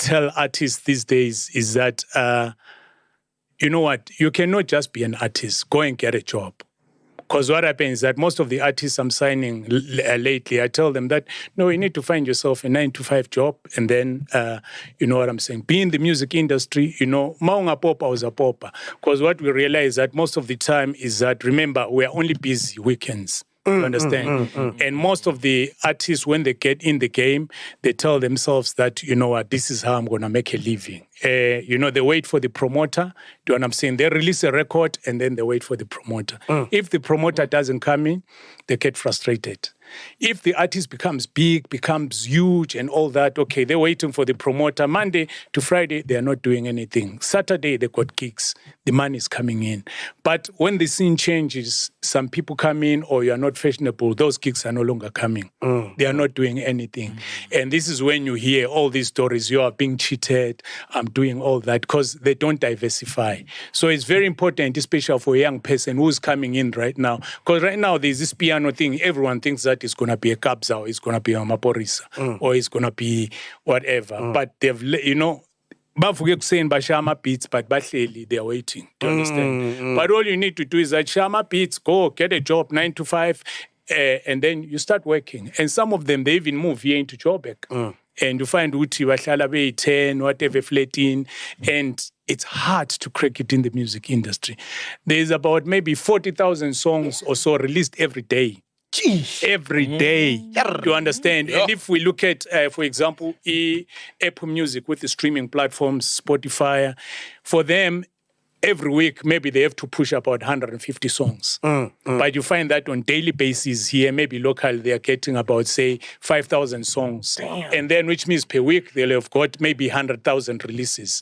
tell artists these days is that, you know what, you cannot just be an artist. Go and get a job. Because what happens is that most of the artists I'm signing lately, I tell them that, no, you need to find yourself a 9-to-5 job. And then, you know what I'm saying? Be in the music industry, you know, maunga popa was a popa. Because what we realize that most of the time is that, remember, we are only busy weekends. You understand? And most of the artists, when they get in the game, they tell themselves that, you know what, this is how I'm going to make a living. You know, they wait for the promoter. Do you know what I'm saying? They release a record and then they wait for the promoter. If the promoter doesn't come in, they get frustrated. If the artist becomes big, becomes huge and all that, okay, they're waiting for the promoter. Monday to Friday, they are not doing anything. Saturday, they got gigs. The money is coming in. But when the scene changes, some people come in or you are not fashionable, those gigs are no longer coming. They are not doing anything. And this is when you hear all these stories. You are being cheated. I'm doing all that because they don't diversify. So it's very important, especially for a young person who's coming in right now. Because right now there's this piano thing. Everyone thinks that it's going to be a Kabza or it's going to be a Maporisa or it's going to be whatever. But they've, you know, bavuke kuseni bashama beats, but bahleli, they're waiting. Do you understand? But all you need to do is that shama beats, go get a job 9 to 5, and then you start working. And some of them, they even move here into Joburg. And you find uthi bahlala be 10, whatever, flating, and it's hard to crack it in the music industry. There's about maybe 40,000 songs or so released every day. Every day. Do you understand? And if we look at, for example, Apple Music with the streaming platforms, Spotify, for them, every week, maybe they have to push about 150 songs. But you find that on daily basis here, maybe local, they are getting about, say, 5,000 songs. Damn. And then, which means per week, they'll have got maybe 100,000 releases.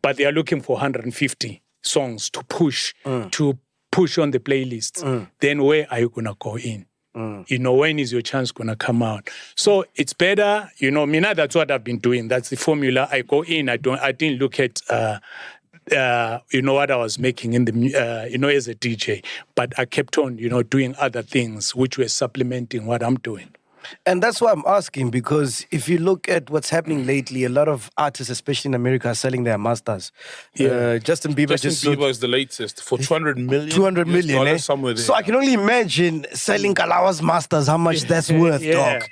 But they are looking for 150 songs to push on the playlist. Then where are you going to go in? You know, when is your chance going to come out? So it's better, you know, Mina, that's what I've been doing. That's the formula. I go in, I didn't look at, you know, what I was making in the, you know, as a DJ. But I kept on, you know, doing other things which were supplementing what I'm doing. And that's why I'm asking, because if you look at what's happening lately, a lot of artists, especially in America, are selling their masters. Justin Bieber is the latest for 200 million. 200 million, eh? Somewhere there. So I can only imagine selling Kalawa's masters, how much that's worth, dog.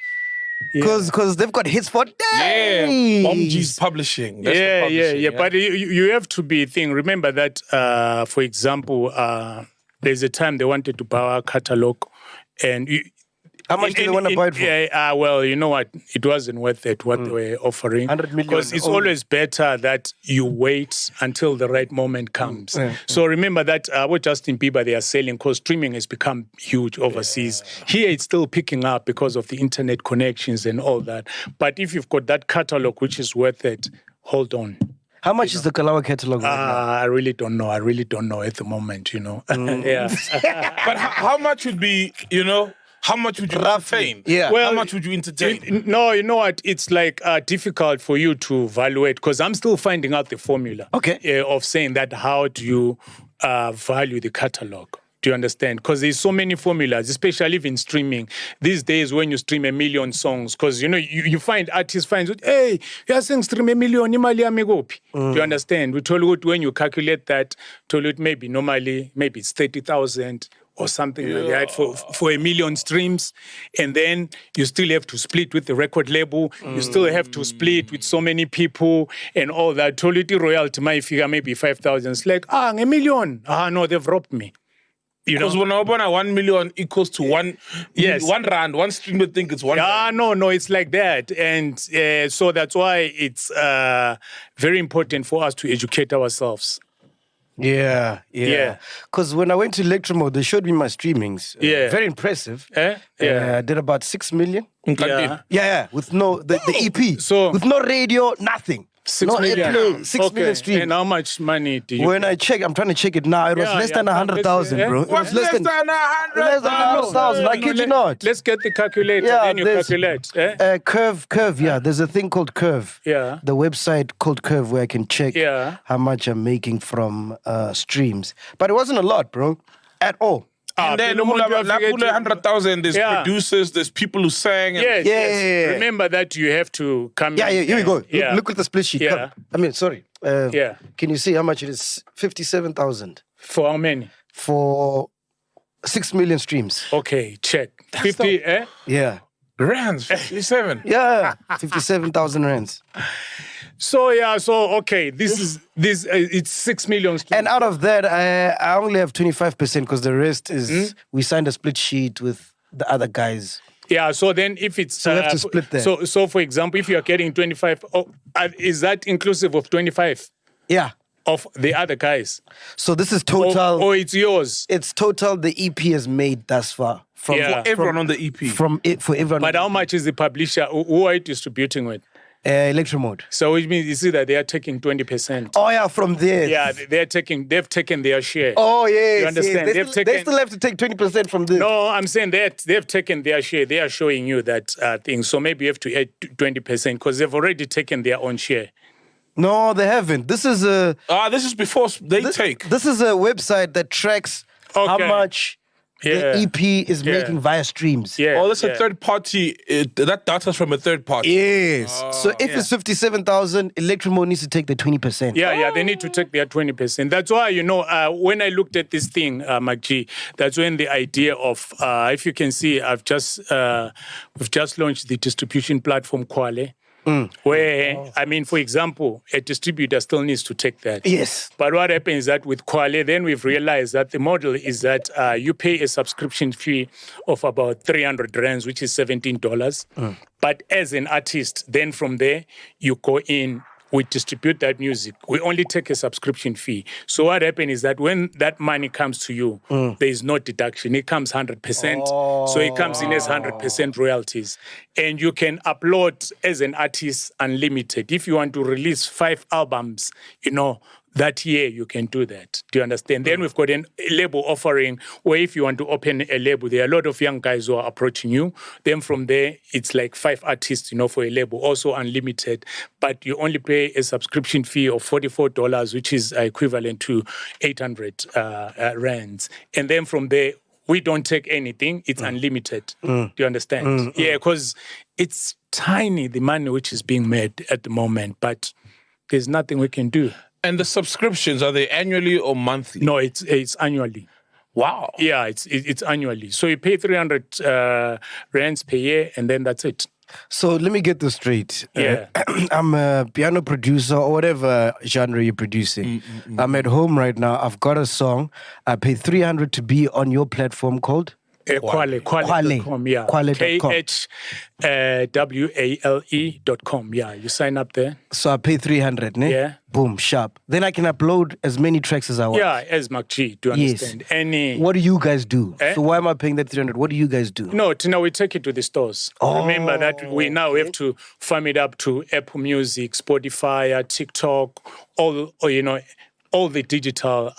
Because they've got hits for days. Yeah, Omg's publishing. That's the publishing. But you have to be thinking. Remember that, for example, there's a time they wanted to buy our catalog, and how much do they want to buy it for? Well, you know what? It wasn't worth it, what they were offering. 100 million. Because it's always better that you wait until the right moment comes. So remember that what Justin Bieber, they are selling, because streaming has become huge overseas. Here it's still picking up because of the internet connections and all that. But if you've got that catalog which is worth it, hold on. How much is the Kalawa catalog right now? I really don't know. I really don't know at the moment, you know. But how much would be, you know, how much would you entertain? Yeah. Well, how much would you entertain? No, you know what? It's like difficult for you to evaluate because I'm still finding out the formula. Of saying that how do you value the catalog? Do you understand? Because there's so many formulas, especially in streaming. These days when you stream 1 million songs, because, you know, you find artists find, hey, you're saying stream 1 million, do you understand? We told you when you calculate that, told you maybe normally, maybe it's 30,000 or something like that for 1 million streams. And then you still have to split with the record label. You still have to split with so many people and all that. Told you the royalty, my figure maybe 5,000. It's like, 1 million. No, they've robbed me. Because when I open 1 million equals to one rand, one streamer think it's 1 rand. No, it's like that. And so that's why it's very important for us to educate ourselves. Yeah. Because when I went to Electromode, they showed me my streamings. Very impressive. I did about 6 million. Yeah. With no, the EP. So, with no radio, nothing. 6 million. 6 million streams. And how much money do you When I check, I'm trying to check it now. It was less than 100,000, bro. It was less than 100,000. I kid you not. Let's get the calculator. Then you calculate. Curve. Yeah, there's a thing called Curve. Yeah. The website called Curve where I can check how much I'm making from streams. But it wasn't a lot, bro. At all. And then 100,000, there's producers, there's people who sang. And yes. Remember that you have to come in. Here we go. Look at the split sheet. Yeah. Sorry. Can you see how much it is? 57,000. For how many? For 6 million streams. Okay, check. 50, Yeah. Rands, 57. Yeah, 57,000 rands. So okay, it's 6 million streams. And out of that, I only have 25% because the rest is we signed a split sheet with the other guys. Yeah, so then if it's... So we have to split that. So for example, if you're getting 25, is that inclusive of 25? Yeah. Of the other guys? So this is total... Or it's yours? It's total the EP has made thus far. For everyone on the EP. For everyone. But how much is the publisher? Who are you distributing with? Electromode. So which means you see that they are taking 20%. Oh yeah, from there. Yeah, they've taken their share. Oh yes. You understand? Yes. They still have to take 20% from this. No, I'm saying that they've taken their share. They are showing you that thing. So maybe you have to add 20% because they've already taken their own share. No, they haven't. This is a... this is before they take. This is a website that tracks how much the EP is making via streams. Yeah. Oh, that's a third party. That data's from a third party. Yes. So if it's 57,000, Electromode needs to take the 20%. Yeah, they need to take their 20%. That's why, when I looked at this thing, MacG, that's when the idea of, if you can see, we've just launched the distribution platform Kwale. Where, for example, a distributor still needs to take that. Yes. But what happens is that with Kwale, then we've realized that the model is that you pay a subscription fee of about 300 rands, which is $17. But as an artist, then from there, you go in, we distribute that music. We only take a subscription fee. So what happens is that when that money comes to you, there is no deduction. It comes 100%. So it comes in as 100% royalties. And you can upload as an artist unlimited. If you want to release 5 albums, that year you can do that. Do you understand? Then we've got a label offering where if you want to open a label, there are a lot of young guys who are approaching you. Then from there, it's like 5 artists, for a label, also unlimited. But you only pay a subscription fee of $44, which is equivalent to 800 rands. And then from there, we don't take anything. It's unlimited. Do you understand? Yeah, because it's tiny, the money which is being made at the moment. But there's nothing we can do. And the subscriptions, are they annually or monthly? No, it's annually. Wow. Yeah, it's annually. So you pay 300 rands per year, and then that's it. So let me get this straight. Yeah. I'm a piano producer or whatever genre you're producing. I'm at home right now. I've got a song. I pay 300 to be on your platform called? Kwale.com, yeah. Kwale.com. KHWALE.com, yeah. You sign up there. So I pay 300, ne? Yeah. Boom, sharp. Then I can upload as many tracks as I want. Yeah, as MacG, do you understand? What do you guys do? So why am I paying that 300? What do you guys do? No, we take it to the stores. Remember that we now have to farm it up to Apple Music, Spotify, TikTok, all the digital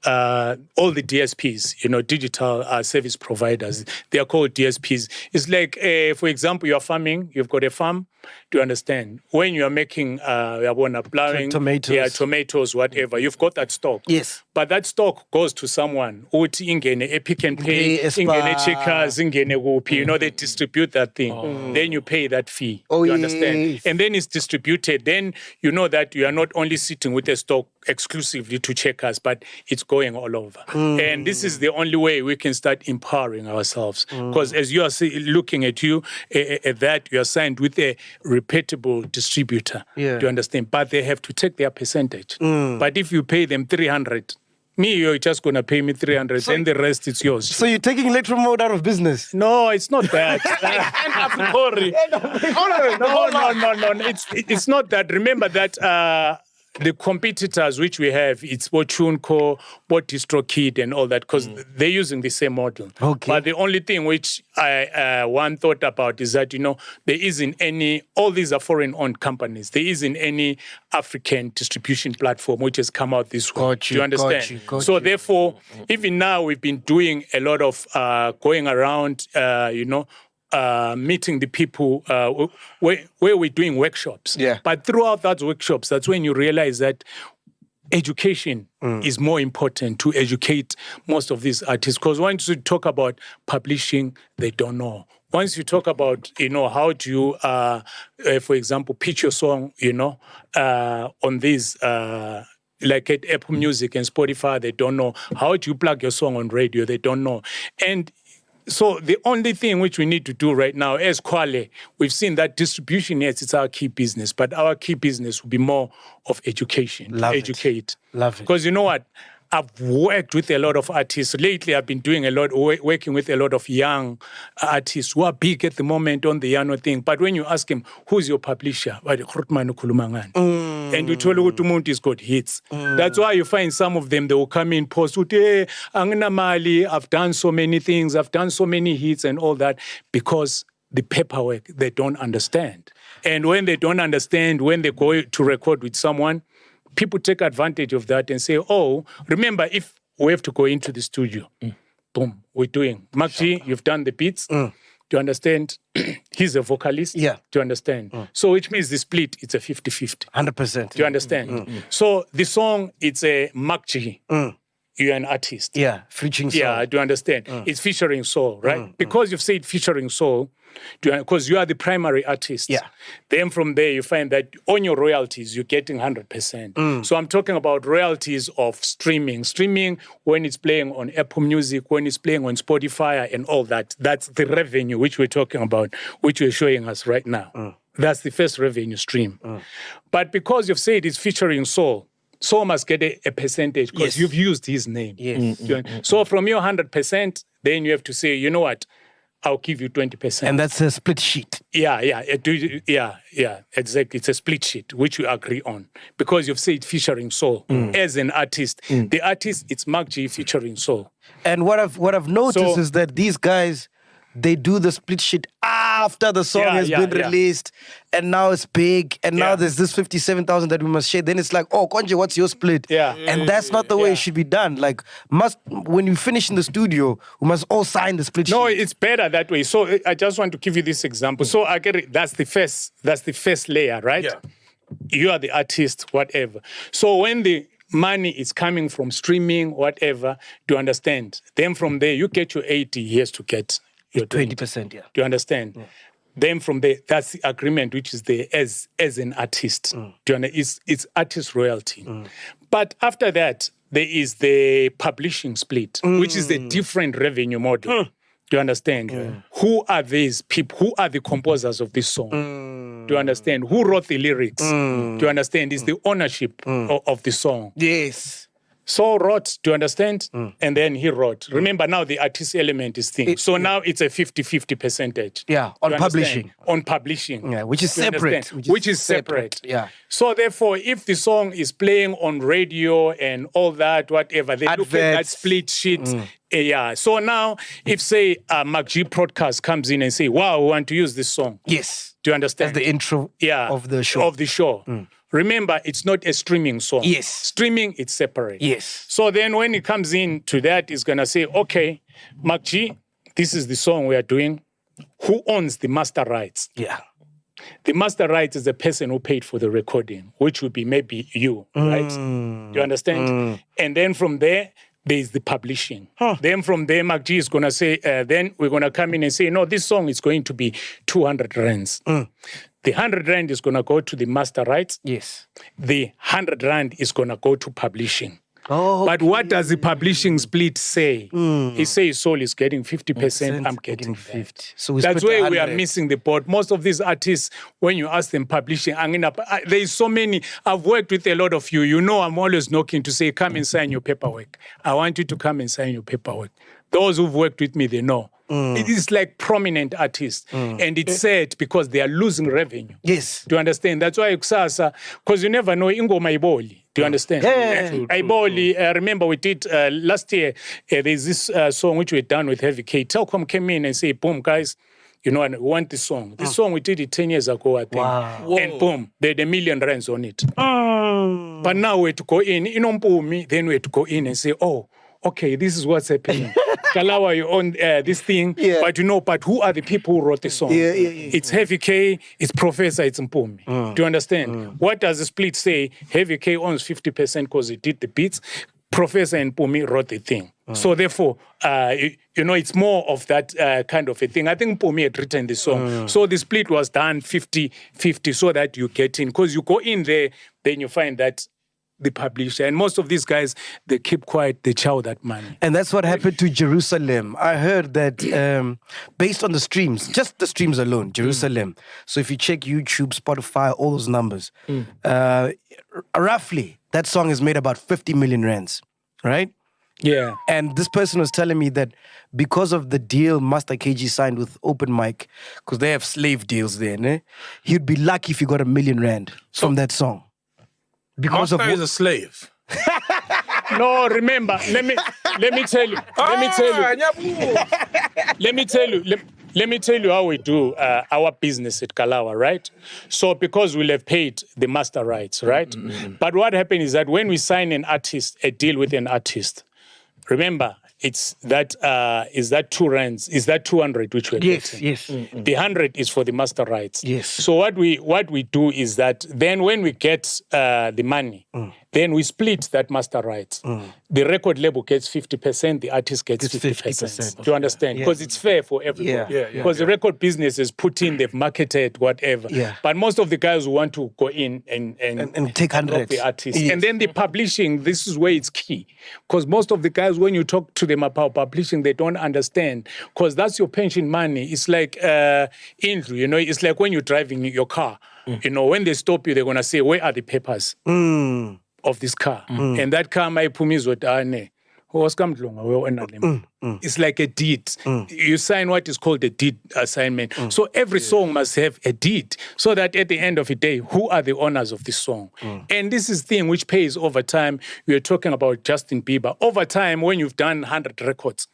all the DSPs, digital service providers, they are called DSPs. It's like, for example, you're farming, you've got a farm, do you understand? When you're making, plowing, tomatoes, whatever, you've got that stock. Yes. But that stock goes to someone, ingene Pick and Pay, ingene Checkers, ingene Whoopi, they distribute that thing. Then you pay that fee, you understand? And then it's distributed. Then you know that you are not only sitting with a stock exclusively to Checkers, but it's going all over. And this is the only way we can start empowering ourselves. Because as you are looking at that, you are signed with a reputable distributor. Yeah. Do you understand? But they have to take their percentage. But if you pay them 300, you're just going to pay me 300, and the rest is yours. So you're taking Electromode out of business? No, it's not that. No. It's not that. Remember that the competitors which we have, it's both TuneCore, both DistroKid and all that, because they're using the same model. Okay. But the only thing which I thought about is that, there isn't any, all these are foreign-owned companies. There isn't any African distribution platform which has come out this way. Do you understand? So therefore, even now we've been doing a lot of going around, meeting the people where we're doing workshops. Yeah. But throughout those workshops, that's when you realize that education is more important to educate most of these artists. Because once you talk about publishing, they don't know. Once you talk about, how do you, for example, pitch your song, on these, like at Apple Music and Spotify, they don't know. How do you plug your song on radio? They don't know. And so the only thing which we need to do right now, as Kwale, we've seen that distribution, yes, it's our key business, but our key business will be more of education. Love educate. Love it. Because you know what? I've worked with a lot of artists. Lately, I've been doing working with a lot of young artists who are big at the moment on the Yano thing. But when you ask him, who's your publisher? And you tell umuntu is got hits. That's why you find some of them, they will come in, post, hey, I've done so many things, I've done so many hits and all that, because the paperwork, they don't understand. And when they don't understand, when they go to record with someone, people take advantage of that and say, oh, remember, if we have to go into the studio, boom, we're doing. Makji, you've done the beats. Do you understand? He's a vocalist. Yeah. Do you understand? So which means the split, it's a 50-50. 100%. Do you understand? So the song, it's a Makji. You're an artist. Yeah, featuring soul. Yeah, do you understand? It's featuring soul, right? Because you've said featuring soul, because you are the primary artist. Yeah. Then from there, you find that on your royalties, you're getting 100%. So I'm talking about royalties of streaming. Streaming, when it's playing on Apple Music, when it's playing on Spotify and all that, that's the revenue which we're talking about, which you're showing us right now. That's the first revenue stream. But because you've said it's featuring soul, Soul must get a percentage because you've used his name. Yes. So from your 100%, then you have to say, you know what, I'll give you 20%. And that's a split sheet. Yeah, exactly. It's a split sheet, which we agree on. Because you've said featuring Soul. As an artist, the artist, it's Mark G featuring Soul. And what I've noticed is that these guys, they do the split sheet after the song has been released, and now it's big, and now there's this 57,000 that we must share. Then it's like, oh, Konje, what's your split? Yeah. And that's not the way it should be done. Like, when you finish in the studio, we must all sign the split sheet. No, it's better that way. So I just want to give you this example. So I get it. That's the first layer, right? Yeah. You are the artist, whatever. So when the money is coming from streaming, whatever, do you understand? Then from there, you get your 80 years to get your 20%, yeah. Do you understand? Yeah. Then from there, that's the agreement, which is there as an artist. Do you understand? It's artist royalty. But after that, there is the publishing split, which is a different revenue model. Do you understand? Who are these people? Who are the composers of this song? Do you understand? Who wrote the lyrics? Do you understand? It's the ownership of the song. Yes. Saul wrote, do you understand? And then he wrote. Remember, now the artist element is thing. So now it's a 50-50 percentage. Yeah, on publishing. On publishing. Yeah, which is separate. Which is separate. Yeah. So therefore, if the song is playing on radio and all that, whatever, they look at that split sheet. Yeah. So now, if say Mark G Podcast comes in and say, wow, we want to use this song. Yes. Do you understand? That's the intro of the show. Remember, it's not a streaming song. Yes. Streaming, it's separate. Yes. So then when it comes in to that, it's going to say, okay, Mark G, this is the song we are doing. Who owns the master rights? Yeah. The master rights is the person who paid for the recording, which would be maybe you, right? Do you understand? And then from there is the publishing. Then from there, Mark G is going to say, then we're going to come in and say, no, this song is going to be 200 rands. The 100 rand is going to go to the master rights. Yes. The 100 rand is going to go to publishing. Oh, but what does the publishing split say? It says Soul is getting 50%, I'm getting 50%. So that's where we are missing the boat. Most of these artists, when you ask them publishing, there is so many. I've worked with a lot of you. You know, I'm always knocking to say, come and sign your paperwork. I want you to come and sign your paperwork. Those who've worked with me, they know. It is like prominent artists. And it's sad because they are losing revenue. Yes. Do you understand? That's why Kusasa, because you never know, Ingoma Iboli. Do you understand? Iboli, remember we did last year, there's this song which we done with Heavy K. Telkom came in and said, boom, guys, you know, I want this song. This song we did it 10 years ago, I think. Wow. And boom, they had 1 million rands on it. But now we had to go in, then we had to go in and say, oh, okay, this is what's happening. Kalawa, you own this thing, but who are the people who wrote the song? It's Heavy K, it's Professor, it's Mpumi. Do you understand? What does the split say? Heavy K owns 50% because he did the beats. Professor and Mpumi wrote the thing. So therefore, it's more of that kind of a thing. I think Mpumi had written the song. So the split was done 50-50 so that you get in. Because you go in there, then you find that the publisher. And most of these guys, they keep quiet, they chow that money. And that's what happened to Jerusalem. I heard that based on the streams, just the streams alone, Jerusalem. So if you check YouTube, Spotify, all those numbers, roughly, that song has made about 50 million rands, right? Yeah. And this person was telling me that because of the deal Master KG signed with Open Mic, because they have slave deals there, né? He'd be lucky if he got R1 million from that song. Because Master is a slave. No, remember, let me tell you. Let me tell you how we do our business at Kalawa, right? So because we'll have paid the master rights, right? Mm-hmm. But what happened is that when we sign a deal with an artist, remember, it's that is that 2 rands, is that 200 which we're getting? Yes. Mm-hmm. The 100 is for the master rights. Yes. So what we do is that then when we get the money, then we split that master rights. The record label gets 50%, the artist gets 50%. Do you understand? Because it's fair for everybody. Because the record business is put in, they've marketed, whatever. Yeah. But most of the guys who want to go in and take 100 the artist. Yes. And then the publishing, this is where it's key. Because most of the guys, when you talk to them about publishing, they don't understand. Because that's your pension money. It's like injury, it's like when you're driving your car. When they stop you, they're going to say, where are the papers of this car? And that car, my pumis it's like a deed. You sign what is called a deed assignment. So every song must have a deed, so that at the end of the day, who are the owners of this song? And this is the thing which pays over time. We are talking about Justin Bieber. Over time, when you've done 100 records,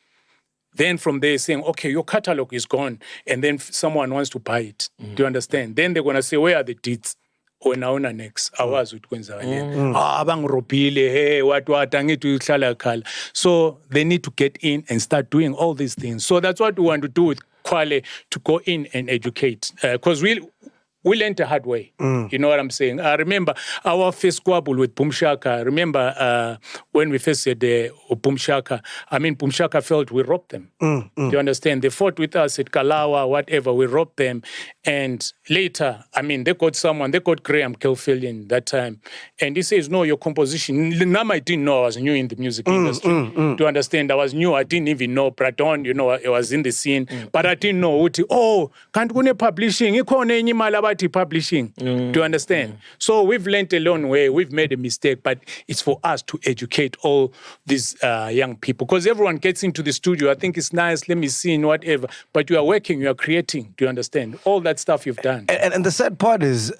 then from there saying, okay, your catalog is gone, and then someone wants to buy it. Do you understand? Then they're going to say, where are the deeds? Wena next awazi ukuthi kwenzakaleni abangirobhile hey what angithi uhlala khala. So they need to get in and start doing all these things. So that's what we want to do with Kwale, to go in and educate, because we learned the hard way. You know what I'm saying? I remember our first squabble with Boom Shaka. Remember when we first said Boom Shaka, Boom Shaka felt we robbed them. Do you understand? They fought with us at Kalawa, whatever, we robbed them. And later, they got Graham Kelfillian that time. And he says, no, your composition, Nama, I didn't know I was new in the music industry. Do you understand? I was new, I didn't even know Braton, I was in the scene. But I didn't know, can't go publishing, publishing. Do you understand? So we've learned a long way. We've made a mistake, but it's for us to educate all these young people. Because everyone gets into the studio, I think it's nice, let me sing, whatever. But you are working, you are creating. Do you understand? All that stuff you've done. And the sad part is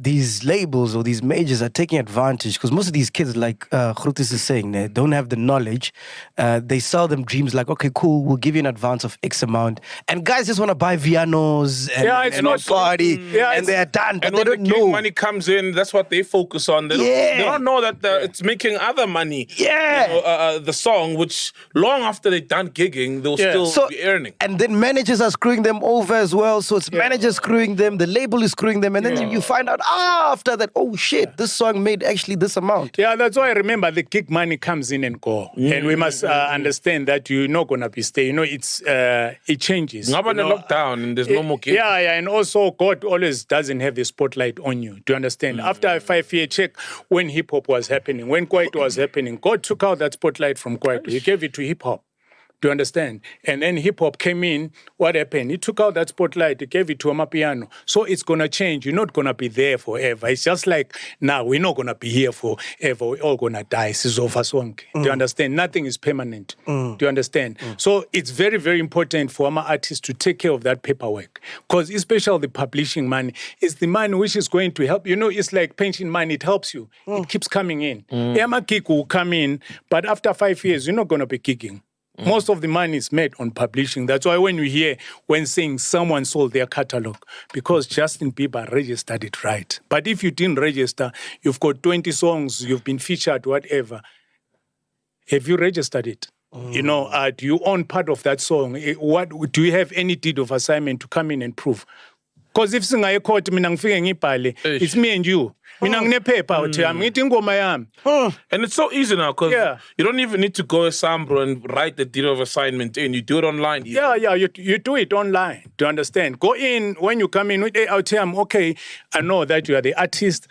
these labels or these majors are taking advantage, because most of these kids, like Grotis is saying, they don't have the knowledge. They sell them dreams like, okay, cool, we'll give you an advance of X amount. And guys just want to buy Vianos and party. And they're done, but and they when don't the gig know. money comes in, that's what they focus on. They don't know that it's making other money. The song, which long after they're done gigging, they'll still be earning. And then managers are screwing them over as well. So it's managers screwing them, the label is screwing them, and then you find out after that, oh shit, this song made actually this amount. Yeah, that's why I remember the gig money comes in and go. And we must understand that you're not going to be staying. It changes. Not when the lockdown and there's no more gigs. And also God always doesn't have the spotlight on you. Do you understand? After a 5-year check, when hip-hop was happening, when Kwaito was happening, God took out that spotlight from Kwaito. He gave it to hip-hop. Do you understand? And then hip-hop came in. What happened? He took out that spotlight. He gave it to Amapiano. So it's going to change. You're not going to be there forever. It's just like, now we're not going to be here forever. We're all going to die. Do you understand? Nothing is permanent. Do you understand? So it's very, very important for our artists to take care of that paperwork. Because especially the publishing money is the money which is going to help. It's like pension money. It helps you. It keeps coming in. Yama gig will come in, but after 5 years, you're not going to be gigging. Most of the money is made on publishing. That's why when you hear saying someone sold their catalog, because Justin Bieber registered it right. But if you didn't register, you've got 20 songs, you've been featured, whatever. Have you registered it? You know, do you own part of that song? What do you have any deed of assignment to come in and prove? Because if singaye court mina ngifike ngibhale, it's me and you. Mina nginephepha uthi yami ngithi ingoma yami. And it's so easy now because you don't even need to go to Sambro and write the deed of assignment in. You do it online. Yeah, you do it online. Do you understand? Go in when you come in with okay, I know that you are the artist.